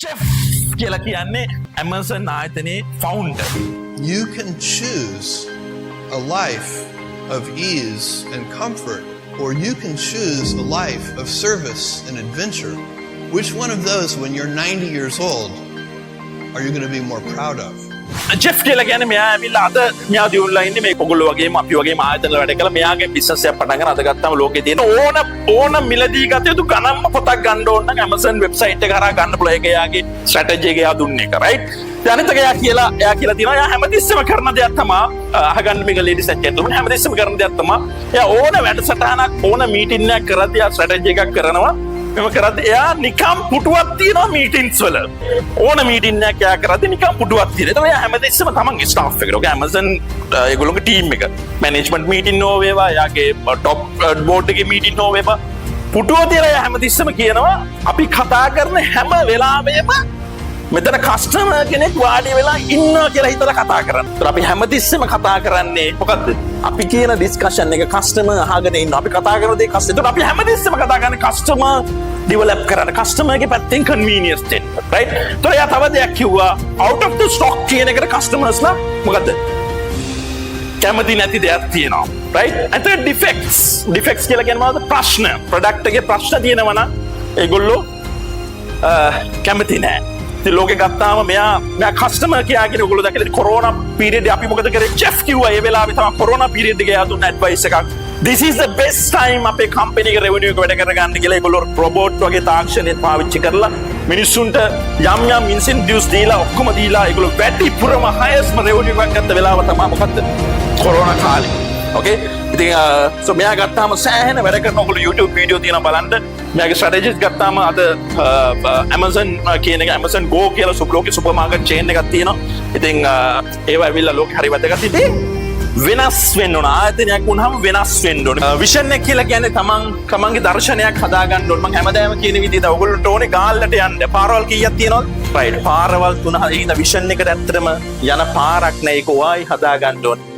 Chef කියලා කියන්නේ Amazon ආයතනයේ founder. You can choose a life of ease and comfort, or you can choose a life of service and adventure. Which one of those, when you're 90 years old, are you going to be more proud of? Chef කියලා කියන්නේ මෙයා ඇවිල්ලා අද මෙයා දියුණුලා ඉන්නේ මේ ඔයගොල්ලෝ වගේම අපි වගේම ආයතන වැඩ කළා මෙයාගේ බිස්නස් එකක් පටන් ගන්න අද ගත්තාම ලෝකේ තියෙන ඕන මිලදී ගත යුතු ගණන්ම පොතක් ගන්න ඕන නම් Amazon වෙබ්සයිට් එක කරා ගන්න පුළුවන් ඒක එයාගේ ස්ට්‍රැටජි එක එයා දුන්නේ එක රයිට් දැන් එතක එයා කියලා තියෙනවා එයා හැමතිස්සෙම කරන දෙයක් තමයි අහගන්න මේක ladies and gentlemen හැමතිස්සෙම කරන දෙයක් තමයි එයා ඕන වැඩසටහනක් ඕන මීටින් එකක් කරද්දී එයා ස්ට්‍රැටජි එකක් කරනවා මෙම කරද්දී එයා නිකම් පුටුවක් තියනවා මීටින්ස් වල ඕන මීටින් එකක් එයා කරද්දී නිකම් පුටුවක් තියෙනවා එතකොට එයා හැමතිස්සෙම තමන්ගේ ස්ටාෆ් එකට ඔක Amazon ඒගොල්ලෝගේ ටීම් එක මැනේජ්මන්ට් මීටින් හෝ වේවා එයාගේ টොප් බෝඩ් එකේ මීටින් හෝ වේවා පුටුව තියලා එයා හැමතිස්සෙම කියනවා අපි කතා කරන හැම වෙලාවෙම මෙතන කස්ටමර් කෙනෙක් වාඩි වෙලා ඉන්නවා කියලා හිතලා කතා කරන්නේ. ඒතර අපි හැමතිස්සෙම කතා කරන්නේ මොකද්ද? අපි කියන ඩිස්කෂන් එක කස්ටමර් අහගෙන ඉන්නවා. අපි කතා කරන දේ කස්ටමර්. ඒතර අපි හැමතිස්සෙම කතා කරන්නේ කස්ටමර් ඩෙවලොප් කරන්න. කස්ටමර්ගේ පැත්තෙන් කන්වීනියන්ස් දෙන්න. රයිට්? ඒතර එයා තව දෙයක් කිව්වා out of the stock කියන එකට කස්ටමර්ස්ලා මොකද්ද? කැමති නැති දෙයක් තියෙනවා. රයිට්? එතන ඩිෆෙක්ට්ස් කියලා කියන්නේ මොකද්ද? ප්‍රශ්න. ප්‍රොඩක්ට් එකේ ප්‍රශ්න තියෙනවා නම් ඒගොල්ලෝ කැමති නැහැ. ලෝකෙ ගත්තාම මෙයා කස්ටමර් කියාගෙන ඔයගොල්ලෝ දැකලා කොරෝනා පීරියඩ් අපි මොකද කරේ චෙෆ් කිව්වා ඒ වෙලාවේ තමයි කොරෝනා පීරියඩ් එකේ යා දුන්න ඇඩ්වයිස් එකක් this is the best time අපේ කම්පැනි එකේ රෙවෙනියු එක වැඩ කරගන්න කියලා ඒගොල්ලෝ රොබෝට් වගේ තාක්ෂණයක් පාවිච්චි කරලා මිනිස්සුන්ට යම් ඉන්සෙන්ටිව්ස් දීලා ඔක්කොම දීලා ඒගොල්ලෝ වැඩිපුරම highest රෙවෙනියු එකක් ගත්ත වෙලාව තමයි මොකද්ද කොරෝනා කාලේ okay ඉතින් so මෙයා ගත්තාම සෑහෙන වැඩ කරන ඔයගොල්ලෝ YouTube වීඩියෝ තියෙනවා බලන්න මෙයාගේ ස්ට්‍රැටජිස් ගත්තාම අද Amazon කියන එක Amazon Go කියලා ලෝකේ සුපර් මාකට් චේන් එකක් තියෙනවා. ඉතින් ඒවා ඇවිල්ලා ලෝකේ හරි වැදගත්. ඉතින් වෙනස් වෙන්න ඕන. ආයතනයක් වුණාම වෙනස් වෙන්න ඕන. විෂන් එක කියලා කියන්නේ තමන්ගේ දර්ශනයක් හදාගන්න ඕන. මම හැමදාම කියන විදිහට ඔයගොල්ලන්ට ඕනේ ගාල්ලට යන්න. පාරවල් කීයක් තියෙනවද? රයිට්. පාරවල් 3 හරින විෂන් එකට ඇත්තටම යන පාරක් නෑ ඒක ඔයයි හදාගන්න ඕන.